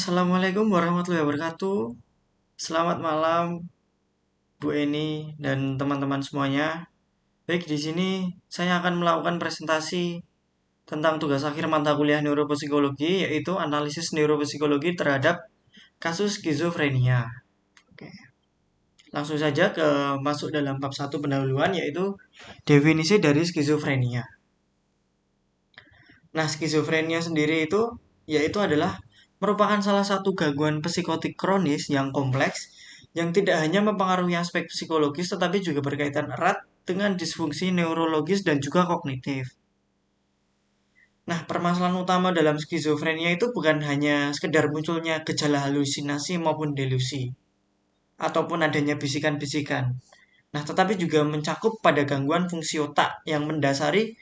Assalamualaikum warahmatullahi wabarakatuh. Selamat malam Bu Eni dan teman-teman semuanya. Baik, di sini saya akan melakukan presentasi tentang tugas akhir mata kuliah neuropsikologi, yaitu analisis neuropsikologi terhadap kasus skizofrenia. Oke. Langsung saja masuk dalam bab 1 pendahuluan, yaitu definisi dari skizofrenia. Nah, skizofrenia sendiri yaitu adalah merupakan salah satu gangguan psikotik kronis yang kompleks yang tidak hanya mempengaruhi aspek psikologis tetapi juga berkaitan erat dengan disfungsi neurologis dan juga kognitif. Nah, permasalahan utama dalam skizofrenia itu bukan hanya sekedar munculnya gejala halusinasi maupun delusi ataupun adanya bisikan-bisikan. Nah, tetapi juga mencakup pada gangguan fungsi otak yang mendasari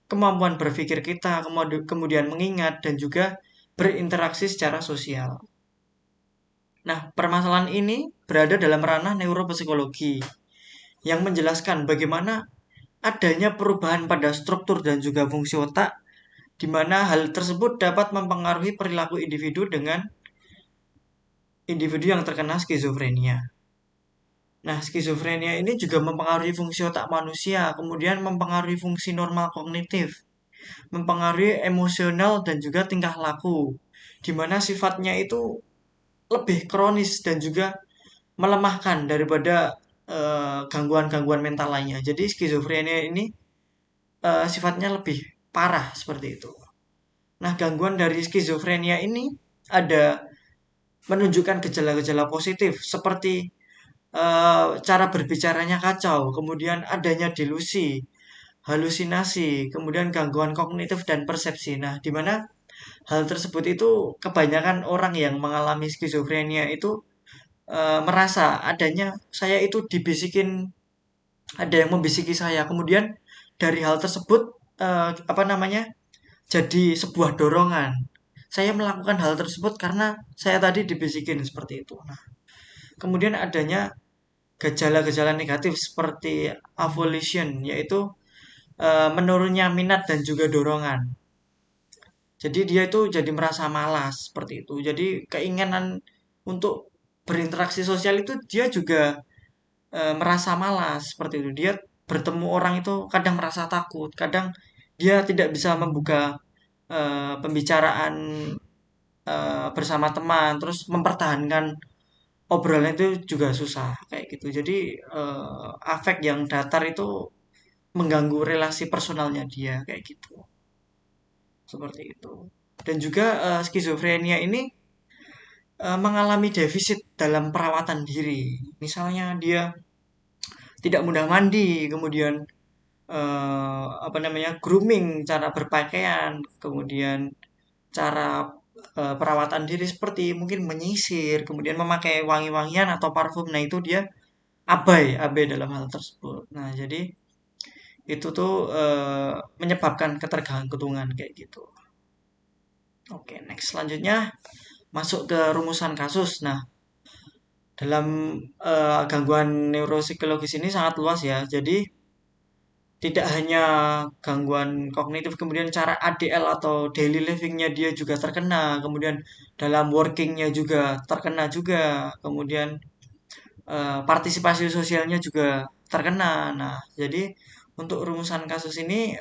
kemampuan berpikir kita, kemudian mengingat, dan juga berinteraksi secara sosial. Nah, permasalahan ini berada dalam ranah neuropsikologi yang menjelaskan bagaimana adanya perubahan pada struktur dan juga fungsi otak, di mana hal tersebut dapat mempengaruhi perilaku individu dengan individu yang terkena skizofrenia. Nah, skizofrenia ini juga mempengaruhi fungsi otak manusia, kemudian mempengaruhi fungsi normal kognitif, mempengaruhi emosional dan juga tingkah laku, di mana sifatnya itu lebih kronis dan juga melemahkan daripada gangguan-gangguan mental lainnya. Jadi skizofrenia ini sifatnya lebih parah seperti itu. Nah, gangguan dari skizofrenia ini ada menunjukkan gejala-gejala positif seperti cara berbicaranya kacau, kemudian adanya delusi, halusinasi, kemudian gangguan kognitif dan persepsi. Nah, di mana hal tersebut itu kebanyakan orang yang mengalami skizofrenia itu merasa adanya saya itu dibisikin, ada yang membisiki saya. Kemudian dari hal tersebut apa namanya? Jadi sebuah dorongan. Saya melakukan hal tersebut karena saya tadi dibisikin seperti itu. Nah, kemudian adanya gejala-gejala negatif seperti avolition, yaitu menurunnya minat dan juga dorongan. Jadi dia itu jadi merasa malas seperti itu. Jadi keinginan untuk berinteraksi sosial itu dia juga merasa malas seperti itu. Dia bertemu orang itu kadang merasa takut, kadang dia tidak bisa membuka pembicaraan bersama teman, terus mempertahankan obrolan itu juga susah kayak gitu. Jadi afek yang datar itu mengganggu relasi personalnya dia kayak gitu. Seperti itu. Dan juga skizofrenia ini mengalami defisit dalam perawatan diri. Misalnya dia tidak mudah mandi, kemudian apa namanya grooming, cara berpakaian, kemudian cara perawatan diri seperti mungkin menyisir, kemudian memakai wangi-wangian atau parfum. Nah, itu dia abai dalam hal tersebut. Nah, jadi itu tuh menyebabkan ketergantungan kayak gitu. Oke, next selanjutnya masuk ke rumusan kasus. Nah, dalam gangguan neuropsikologis ini sangat luas ya. Jadi tidak hanya gangguan kognitif, kemudian cara ADL atau daily livingnya dia juga terkena, kemudian dalam workingnya juga terkena juga, kemudian partisipasi sosialnya juga terkena. Nah, jadi untuk rumusan kasus ini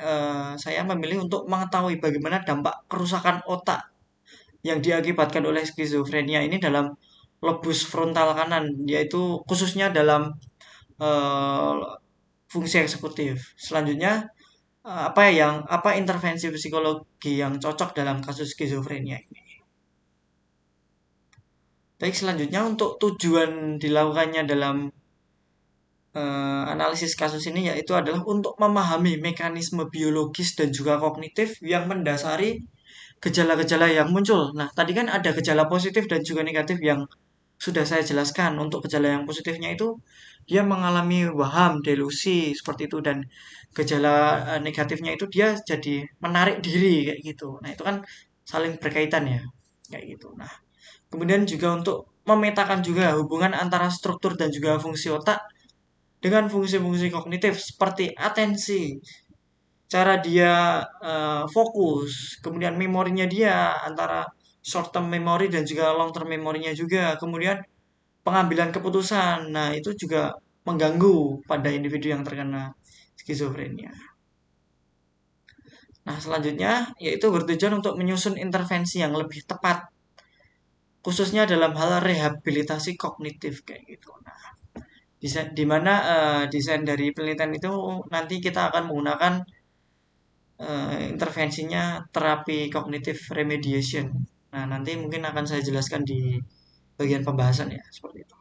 saya memilih untuk mengetahui bagaimana dampak kerusakan otak yang diakibatkan oleh skizofrenia ini dalam lobus frontal kanan, yaitu khususnya dalam eh, fungsi eksekutif. Selanjutnya, apa intervensi psikologi yang cocok dalam kasus skizofrenia ini? Baik, selanjutnya untuk tujuan dilakukannya dalam analisis kasus ini yaitu adalah untuk memahami mekanisme biologis dan juga kognitif yang mendasari gejala-gejala yang muncul. Nah, tadi kan ada gejala positif dan juga negatif yang sudah saya jelaskan. Untuk gejala yang positifnya itu dia mengalami waham, delusi seperti itu, dan gejala negatifnya itu dia jadi menarik diri kayak gitu. Nah, itu kan saling berkaitan ya, kayak gitu. Nah, kemudian juga untuk memetakan juga hubungan antara struktur dan juga fungsi otak dengan fungsi-fungsi kognitif seperti atensi, cara dia fokus, kemudian memorinya dia antara short term memory dan juga long term memorinya juga. Kemudian pengambilan keputusan. Nah, itu juga mengganggu pada individu yang terkena skizofrenia. Nah, selanjutnya yaitu bertujuan untuk menyusun intervensi yang lebih tepat, khususnya dalam hal rehabilitasi kognitif kayak gitu. Nah, di mana desain dari penelitian itu nanti kita akan menggunakan intervensinya terapi kognitif remediation. Nah, nanti mungkin akan saya jelaskan di bagian pembahasan ya, seperti itu.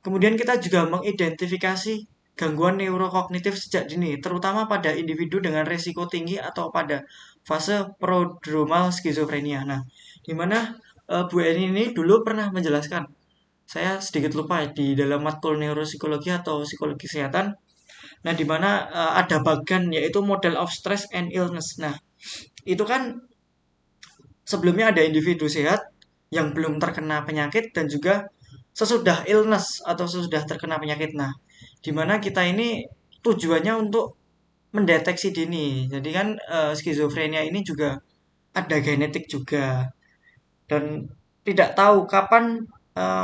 Kemudian kita juga mengidentifikasi gangguan neurokognitif sejak dini, terutama pada individu dengan resiko tinggi atau pada fase prodromal skizofrenia. Nah, di mana Bu Eni ini dulu pernah menjelaskan, saya sedikit lupa di dalam matkul neuropsikologi atau psikologi kesehatan. Nah, di mana ada bagian yaitu model of stress and illness. Nah, itu kan sebelumnya ada individu sehat yang belum terkena penyakit dan juga sesudah illness atau sesudah terkena penyakit. Nah, di mana kita ini tujuannya untuk mendeteksi dini. Jadi kan skizofrenia ini juga ada genetik juga dan tidak tahu kapan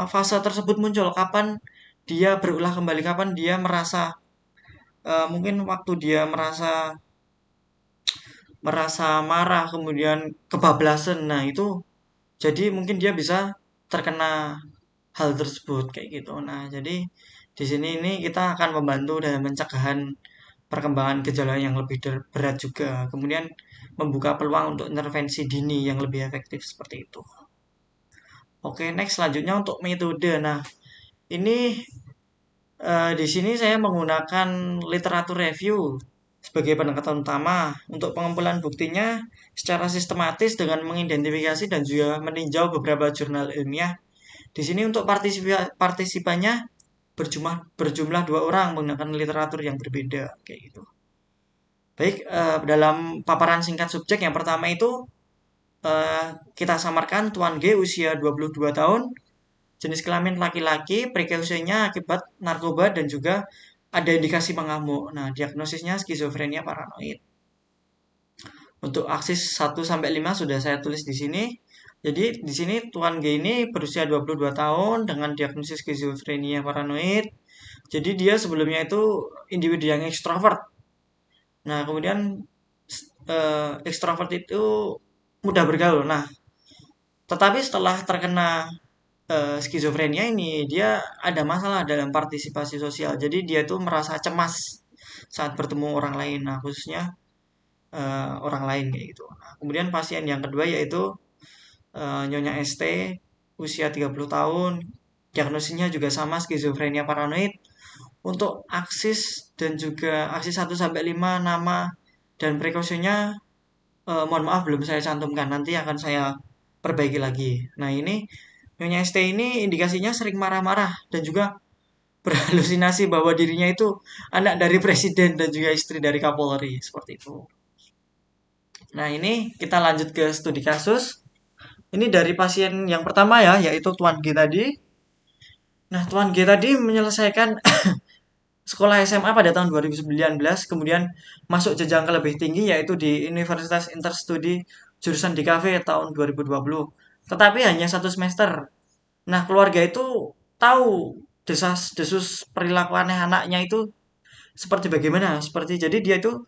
fase tersebut muncul, kapan dia berulah kembali, kapan dia merasa mungkin waktu dia merasa merasa marah kemudian kebablasan. Nah, itu jadi mungkin dia bisa terkena hal tersebut kayak gitu. Nah, jadi di sini ini kita akan membantu dalam pencegahan perkembangan gejala yang lebih berat juga. Kemudian membuka peluang untuk intervensi dini yang lebih efektif seperti itu. Oke, next selanjutnya untuk metode. Nah, ini di sini saya menggunakan literatur review sebagai pendekatan utama untuk pengumpulan buktinya secara sistematis dengan mengidentifikasi dan juga meninjau beberapa jurnal ilmiah. Di sini untuk partisipannya berjumlah 2 orang menggunakan literatur yang berbeda kayak gitu. Baik, dalam paparan singkat subjek yang pertama itu kita samarkan Tuan G usia 22 tahun, jenis kelamin laki-laki, prekausinya akibat narkoba dan juga ada indikasi mengamuk. Nah, diagnosisnya skizofrenia paranoid. Untuk aksis 1 sampai 5 sudah saya tulis di sini. Jadi di sini Tuan G ini berusia 22 tahun dengan diagnosis skizofrenia paranoid. Jadi dia sebelumnya itu individu yang ekstrovert. Nah, kemudian ekstrovert itu mudah bergaul. Nah, tetapi setelah terkena skizofrenia ini dia ada masalah dalam partisipasi sosial. Jadi dia itu merasa cemas saat bertemu orang lain. Nah, khususnya orang lain kayak gitu. Nah, kemudian pasien yang kedua yaitu Nyonya ST usia 30 tahun. Diagnosisnya juga sama skizofrenia paranoid. Untuk aksis dan juga aksis 1 sampai 5 nama dan prekausinya mohon maaf belum saya cantumkan. Nanti akan saya perbaiki lagi. Nah, ini Nyonya ST ini indikasinya sering marah-marah dan juga berhalusinasi bahwa dirinya itu anak dari presiden dan juga istri dari Kapolri seperti itu. Nah, ini kita lanjut ke studi kasus. Ini dari pasien yang pertama ya, yaitu Tuan G tadi. Nah, Tuan G tadi menyelesaikan sekolah SMA pada tahun 2019, kemudian masuk jenjang ke lebih tinggi yaitu di Universitas Interstudi jurusan DKV tahun 2020. Tetapi hanya 1 semester. Nah, keluarga itu tahu desas-desus perilaku aneh anaknya itu seperti bagaimana. Seperti jadi dia itu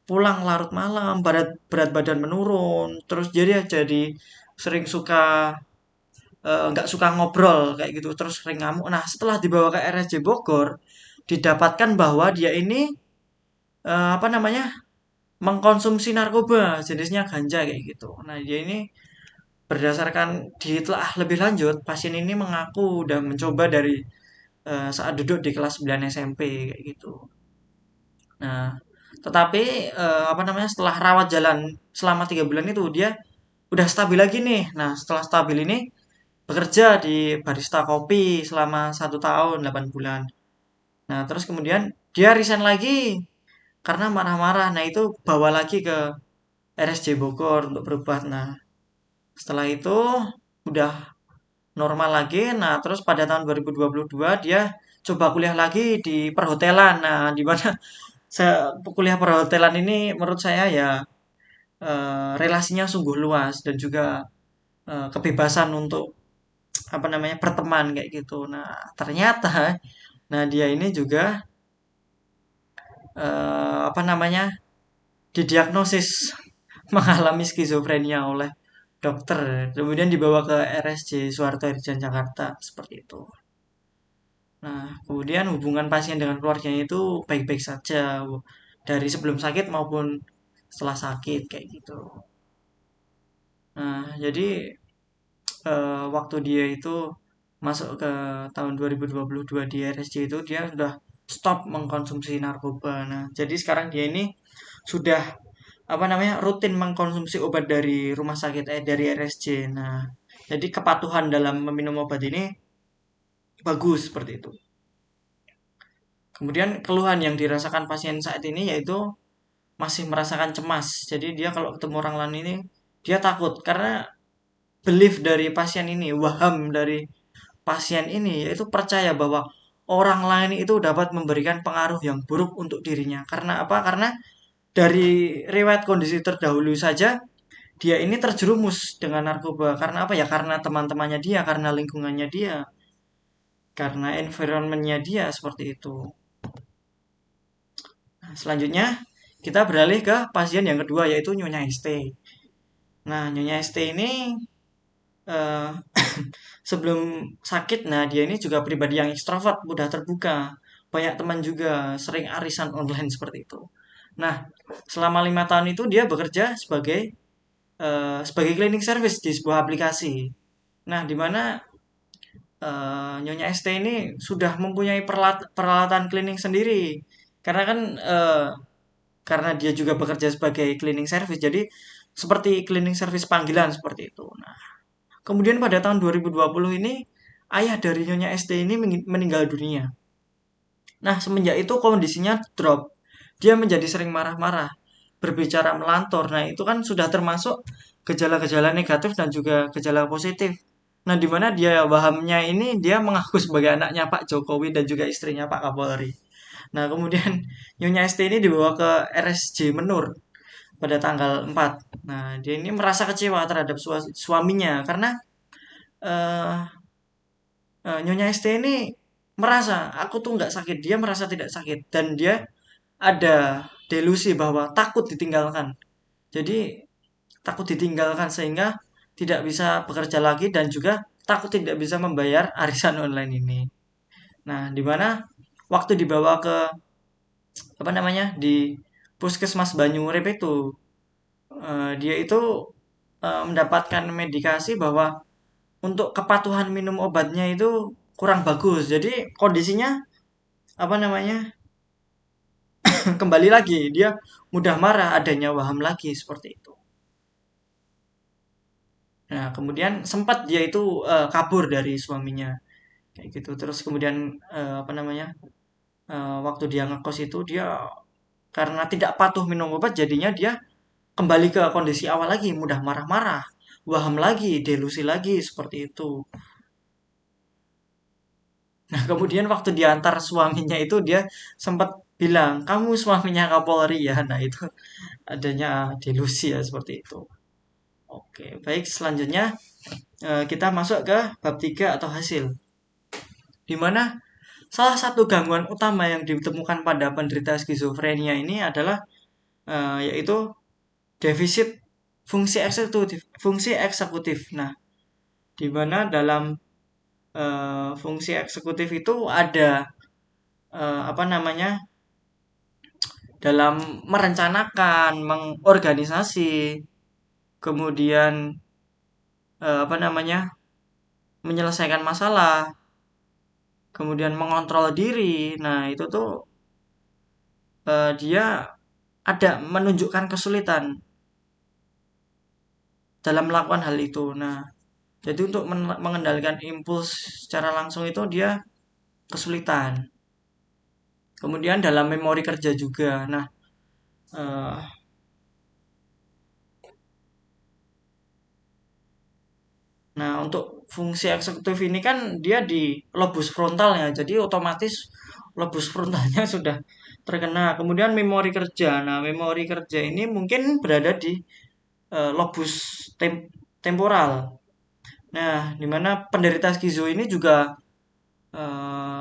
pulang larut malam, berat badan menurun, terus jadi sering suka nggak suka ngobrol kayak gitu, terus sering ngamuk. Nah, setelah dibawa ke RSJ Bogor, didapatkan bahwa dia ini apa namanya mengkonsumsi narkoba jenisnya ganja kayak gitu. Nah, dia ini berdasarkan ditelaah lebih lanjut, pasien ini mengaku udah mencoba dari saat duduk di kelas 9 SMP kayak gitu. Nah, tetapi apa namanya setelah rawat jalan selama 3 bulan itu dia udah stabil lagi nih. Nah, setelah stabil ini bekerja di barista kopi selama 1 tahun 8 bulan. Nah, terus kemudian dia resign lagi karena marah-marah. Nah, itu bawa lagi ke RSJ Bogor untuk berobat. Nah, setelah itu udah normal lagi. Nah, terus pada tahun 2022 dia coba kuliah lagi di perhotelan. Nah, di mana kuliah perhotelan ini menurut saya ya relasinya sungguh luas dan juga kebebasan untuk apa namanya berteman kayak gitu. Nah ternyata, nah dia ini juga apa namanya didiagnosis mengalami skizofrenia oleh dokter, kemudian dibawa ke RSJ Suharto Harjan Jakarta seperti itu. Nah, kemudian hubungan pasien dengan keluarganya itu baik-baik saja dari sebelum sakit maupun setelah sakit kayak gitu. Nah, jadi waktu dia itu masuk ke tahun 2022 di RSJ itu dia sudah stop mengkonsumsi narkoba. Nah, jadi sekarang dia ini sudah apa namanya rutin mengkonsumsi obat dari rumah sakit dari RSJ. Nah, jadi kepatuhan dalam meminum obat ini bagus seperti itu. Kemudian keluhan yang dirasakan pasien saat ini yaitu masih merasakan cemas. Jadi dia kalau ketemu orang lain ini dia takut karena belief dari pasien ini, waham dari pasien ini yaitu percaya bahwa orang lain itu dapat memberikan pengaruh yang buruk untuk dirinya. Karena apa? Karena dari riwayat kondisi terdahulu saja dia ini terjerumus dengan narkoba. Karena apa ya? Karena teman-temannya dia, karena lingkungannya dia, karena environmentnya dia seperti itu. Nah, selanjutnya kita beralih ke pasien yang kedua yaitu Nyonya ST. Nah, Nyonya ST ini eh, sebelum sakit, nah dia ini juga pribadi yang ekstrovert, mudah terbuka, banyak teman juga, sering arisan online seperti itu. Nah, selama 5 tahun itu dia bekerja sebagai cleaning service di sebuah aplikasi. Nah, di mana Nyonya ST ini sudah mempunyai peralatan cleaning sendiri, karena kan karena dia juga bekerja sebagai cleaning service, jadi seperti cleaning service panggilan seperti itu. Nah, kemudian pada tahun 2020 ini ayah dari Nyonya ST ini meninggal dunia. Nah, semenjak itu kondisinya drop. Dia menjadi sering marah-marah, berbicara melantur. Nah, itu kan sudah termasuk gejala-gejala negatif dan juga gejala positif. Nah, di mana dia wahamnya ini dia mengaku sebagai anaknya Pak Jokowi dan juga istrinya Pak Kapolri. Nah, kemudian Nyonya ST ini dibawa ke RSJ Menur pada tanggal 4. Nah, dia ini merasa kecewa terhadap suaminya karena eh, Nyonya ST ini merasa aku tuh nggak sakit, dia merasa tidak sakit dan dia ada delusi bahwa takut ditinggalkan. Jadi takut ditinggalkan sehingga tidak bisa bekerja lagi dan juga takut tidak bisa membayar arisan online ini. Nah, di mana waktu dibawa ke apa namanya di Puskesmas Banyurep itu dia itu mendapatkan medikasi bahwa untuk kepatuhan minum obatnya itu kurang bagus. Jadi kondisinya apa namanya kembali lagi dia mudah marah, adanya waham lagi seperti itu. Nah, kemudian sempat dia itu kabur dari suaminya kayak gitu. Terus kemudian apa namanya waktu dia ngekos itu dia karena tidak patuh minum obat jadinya dia kembali ke kondisi awal lagi, mudah marah-marah, waham lagi, delusi lagi seperti itu. Nah, kemudian waktu diantar suaminya itu dia sempat bilang, "Kamu suaminya Kapolri ya?" Nah, itu adanya delusi ya seperti itu. Oke, baik selanjutnya kita masuk ke bab 3 atau hasil. Di mana salah satu gangguan utama yang ditemukan pada penderita skizofrenia ini adalah yaitu defisit fungsi eksekutif. Nah, di mana dalam fungsi eksekutif itu ada apa namanya dalam merencanakan, mengorganisasi, kemudian apa namanya menyelesaikan masalah, kemudian mengontrol diri. Nah, itu tuh dia ada menunjukkan kesulitan dalam melakukan hal itu. Nah, jadi untuk mengendalikan impuls secara langsung itu dia kesulitan. Kemudian dalam memori kerja juga. Eh, nah untuk fungsi eksekutif ini kan dia di lobus frontalnya, jadi otomatis lobus frontalnya sudah terkena. Kemudian memori kerja. Nah, memori kerja ini mungkin berada di lobus temporal. Nah, di mana penderita skizo ini juga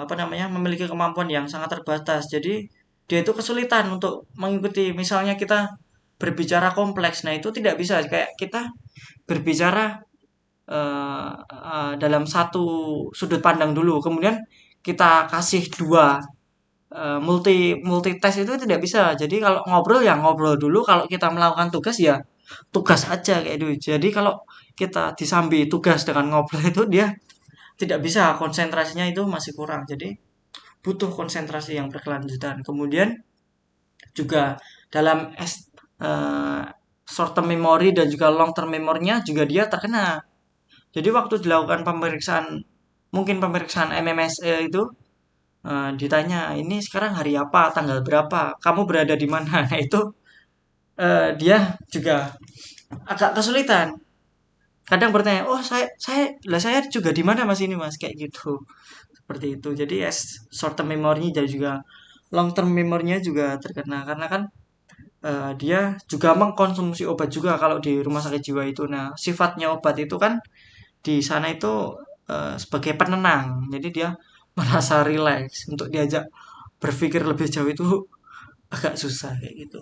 apa namanya memiliki kemampuan yang sangat terbatas. Jadi dia itu kesulitan untuk mengikuti. Misalnya kita berbicara kompleks, nah itu tidak bisa kayak kita berbicara dalam satu sudut pandang dulu, kemudian kita kasih dua multi multi tes itu tidak bisa. Jadi kalau ngobrol ya ngobrol dulu, kalau kita melakukan tugas ya tugas aja kayak itu. Jadi kalau kita disambi tugas dengan ngobrol itu dia tidak bisa, konsentrasinya itu masih kurang. Jadi butuh konsentrasi yang berkelanjutan. Kemudian juga dalam short term memory dan juga long term memory-nya juga dia terkena. Jadi waktu dilakukan pemeriksaan, mungkin pemeriksaan MMSE itu ditanya ini sekarang hari apa, tanggal berapa, kamu berada di mana. Nah itu dia juga agak kesulitan. Kadang bertanya, oh saya juga di mana mas ini mas, kayak gitu. Seperti itu. Jadi short term memory dan juga long term memory-nya juga terkena karena kan dia juga mengkonsumsi obat juga kalau di rumah sakit jiwa itu. Nah, sifatnya obat itu kan di sana itu sebagai penenang. Jadi dia merasa rileks, untuk diajak berpikir lebih jauh itu agak susah kayak gitu.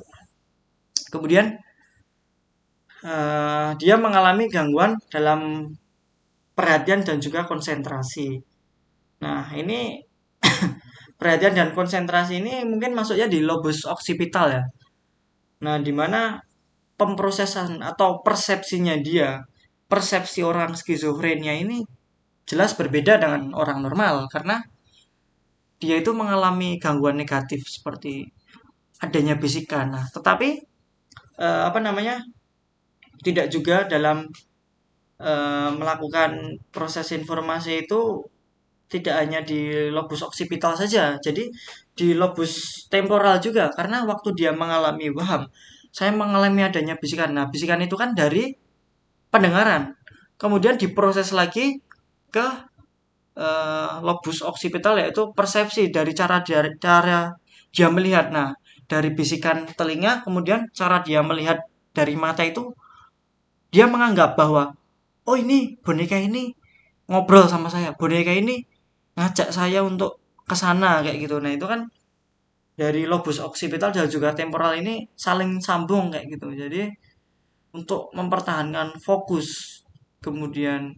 Kemudian dia mengalami gangguan dalam perhatian dan juga konsentrasi. Nah, ini perhatian dan konsentrasi ini mungkin masuknya di lobus occipital ya. Nah, di mana pemrosesan atau persepsinya dia, persepsi orang skizofrenia ini jelas berbeda dengan orang normal karena dia itu mengalami gangguan negatif seperti adanya bisikan. Nah, tetapi apa namanya? Tidak juga dalam melakukan proses informasi itu tidak hanya di lobus occipital saja. Jadi di lobus temporal juga karena waktu dia mengalami waham, saya mengalami adanya bisikan. Nah, bisikan itu kan dari pendengaran. Kemudian diproses lagi ke lobus occipital yaitu persepsi dari cara dia melihat. Nah, dari bisikan telinga kemudian cara dia melihat dari mata itu dia menganggap bahwa oh ini boneka ini ngobrol sama saya, boneka ini ngajak saya untuk ke sana kayak gitu. Nah, itu kan dari lobus occipital dan juga temporal ini saling sambung kayak gitu. Jadi untuk mempertahankan fokus kemudian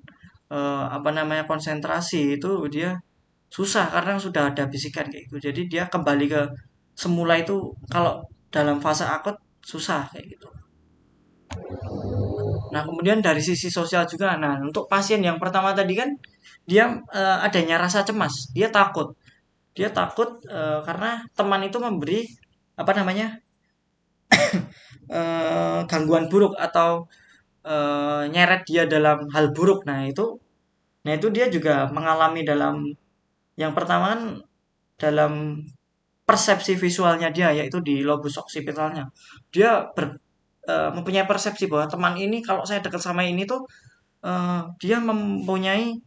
apa namanya konsentrasi itu dia susah karena sudah ada bisikan kayak gitu. Jadi dia kembali ke semula itu kalau dalam fase akut susah kayak gitu. Nah, kemudian dari sisi sosial juga. Nah, untuk pasien yang pertama tadi kan dia adanya rasa cemas, dia takut. Dia takut karena teman itu memberi apa namanya? Gangguan buruk atau nyeret dia dalam hal buruk. Nah, itu dia juga mengalami dalam yang pertama kan dalam persepsi visualnya dia yaitu di lobus occipitalnya. Dia mempunyai persepsi bahwa teman ini kalau saya dekat sama ini tuh dia mempunyai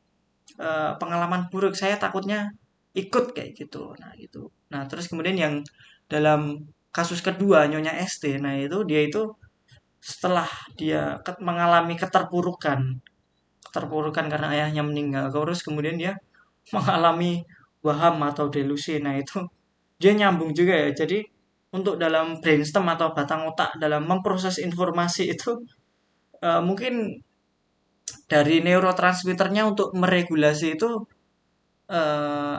pengalaman buruk. Saya takutnya ikut kayak gitu. Nah, itu. Nah, terus kemudian yang dalam kasus kedua Nyonya ST, nah itu dia itu setelah dia mengalami keterpurukan, keterpurukan karena ayahnya meninggal, terus kemudian dia mengalami waham atau delusi. Nah, itu dia nyambung juga ya. Jadi untuk dalam brainstem atau batang otak dalam memproses informasi itu mungkin dari neurotransmitternya untuk meregulasi itu eh,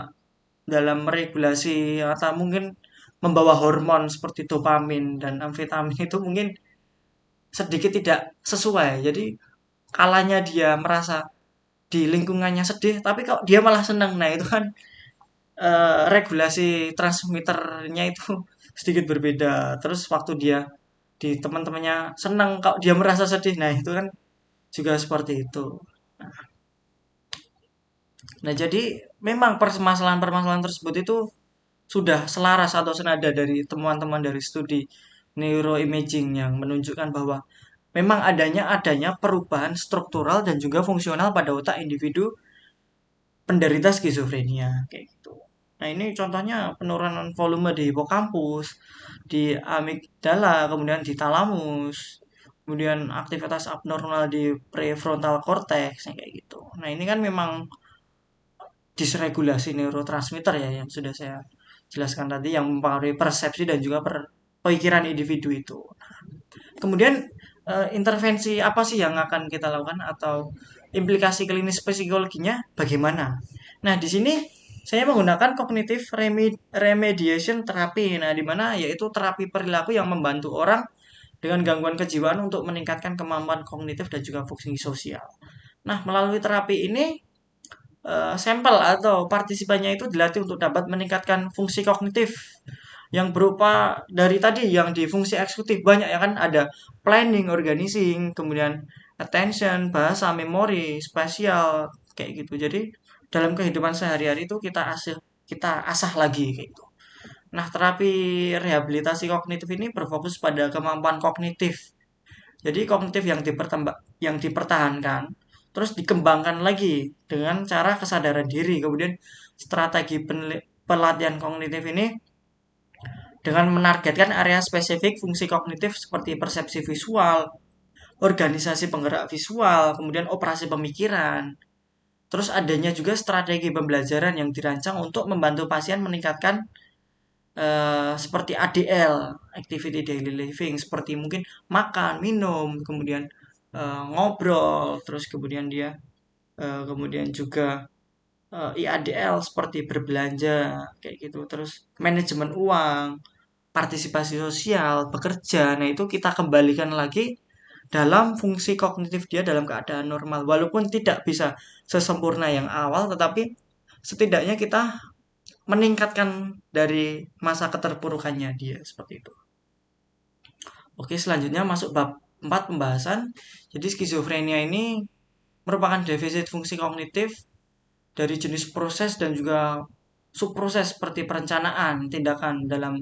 dalam meregulasi atau mungkin membawa hormon seperti dopamin dan amfetamin itu mungkin sedikit tidak sesuai. Jadi kalanya dia merasa di lingkungannya sedih, tapi kok dia malah senang. Nah, itu kan regulasi transmitternya itu sedikit berbeda. Terus waktu dia di teman-temannya senang, kok dia merasa sedih. Nah, itu kan juga seperti itu. Nah, jadi memang permasalahan-permasalahan tersebut itu sudah selaras atau senada dari temuan-temuan dari studi neuroimaging yang menunjukkan bahwa memang adanya perubahan struktural dan juga fungsional pada otak individu penderita skizofrenia kayak gitu. Nah, ini contohnya penurunan volume di hipokampus, di amigdala, kemudian di talamus. kemudian aktivitas abnormal di prefrontal cortex kayak gitu. Nah, ini kan memang disregulasi neurotransmitter ya yang sudah saya jelaskan tadi yang mempengaruhi persepsi dan juga pikiran individu itu. Kemudian intervensi apa sih yang akan kita lakukan atau implikasi klinis psikologinya bagaimana? Nah, di sini saya menggunakan cognitive remediation terapi. Nah, di mana yaitu terapi perilaku yang membantu orang dengan gangguan kejiwaan untuk meningkatkan kemampuan kognitif dan juga fungsi sosial. Nah, melalui terapi ini sampel atau partisipannya itu dilatih untuk dapat meningkatkan fungsi kognitif yang berupa dari tadi yang di fungsi eksekutif banyak ya kan ada planning, organizing, kemudian attention, bahasa, memori, spasial kayak gitu. Jadi dalam kehidupan sehari-hari itu kita asah lagi kayak gitu. Nah, terapi rehabilitasi kognitif ini berfokus pada kemampuan kognitif. Jadi kognitif yang dipertahankan terus dikembangkan lagi dengan cara kesadaran diri. Kemudian strategi pelatihan kognitif ini dengan menargetkan area spesifik fungsi kognitif seperti persepsi visual, organisasi penggerak visual, kemudian operasi pemikiran. Terus adanya juga strategi pembelajaran yang dirancang untuk membantu pasien meningkatkan seperti ADL, activity daily living, seperti mungkin makan, minum, kemudian ngobrol, terus kemudian dia kemudian juga IADL seperti berbelanja kayak gitu, terus manajemen uang, partisipasi sosial, bekerja. Nah, itu kita kembalikan lagi dalam fungsi kognitif dia dalam keadaan normal. Walaupun tidak bisa sesempurna yang awal, tetapi setidaknya kita meningkatkan dari masa keterpurukannya dia seperti itu. Oke, selanjutnya masuk bab 4 pembahasan. Jadi skizofrenia ini merupakan defisit fungsi kognitif dari jenis proses dan juga subproses seperti perencanaan, tindakan dalam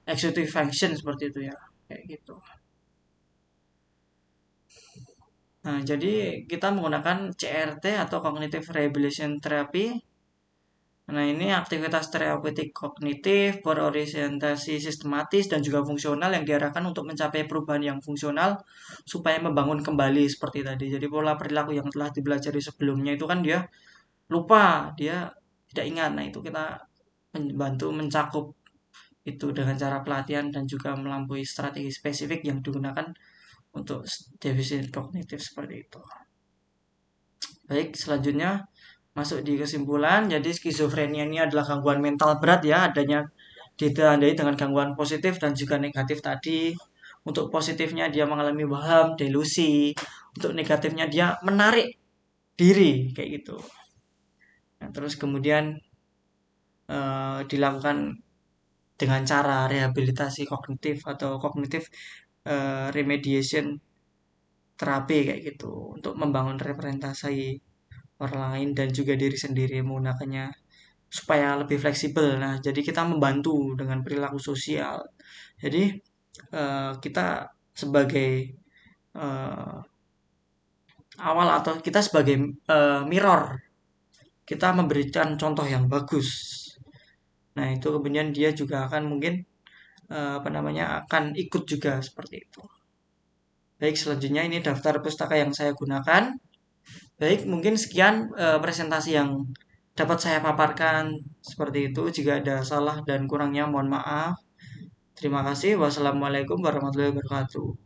executive function seperti itu ya. Kayak gitu. Nah, jadi kita menggunakan CRT atau Cognitive Rehabilitation Therapy. Nah, ini aktivitas terapeutik kognitif berorientasi sistematis dan juga fungsional yang diarahkan untuk mencapai perubahan yang fungsional supaya membangun kembali seperti tadi. Jadi pola perilaku yang telah dipelajari sebelumnya itu kan dia lupa, dia tidak ingat. Nah, itu kita membantu mencakup itu dengan cara pelatihan dan juga melampaui strategi spesifik yang digunakan untuk defisit kognitif seperti itu. Baik, selanjutnya masuk di kesimpulan. Jadi skizofrenia ini adalah gangguan mental berat ya, adanya ditandai dengan gangguan positif dan juga negatif tadi. Untuk positifnya dia mengalami waham, delusi. Untuk negatifnya dia menarik diri kayak gitu. Nah, terus kemudian dilakukan dengan cara rehabilitasi kognitif atau kognitif remediation terapi kayak gitu untuk membangun representasi orang lain dan juga diri sendiri menggunakannya supaya lebih fleksibel. Nah, jadi kita membantu dengan perilaku sosial. Jadi kita sebagai eh, awal atau kita sebagai mirror, kita memberikan contoh yang bagus. Nah, itu kemudian dia juga akan mungkin apa namanya akan ikut juga seperti itu. Baik, selanjutnya ini daftar pustaka yang saya gunakan. Baik, mungkin sekian presentasi yang dapat saya paparkan seperti itu. Jika ada salah dan kurangnya mohon maaf. Terima kasih. Wassalamualaikum warahmatullahi wabarakatuh.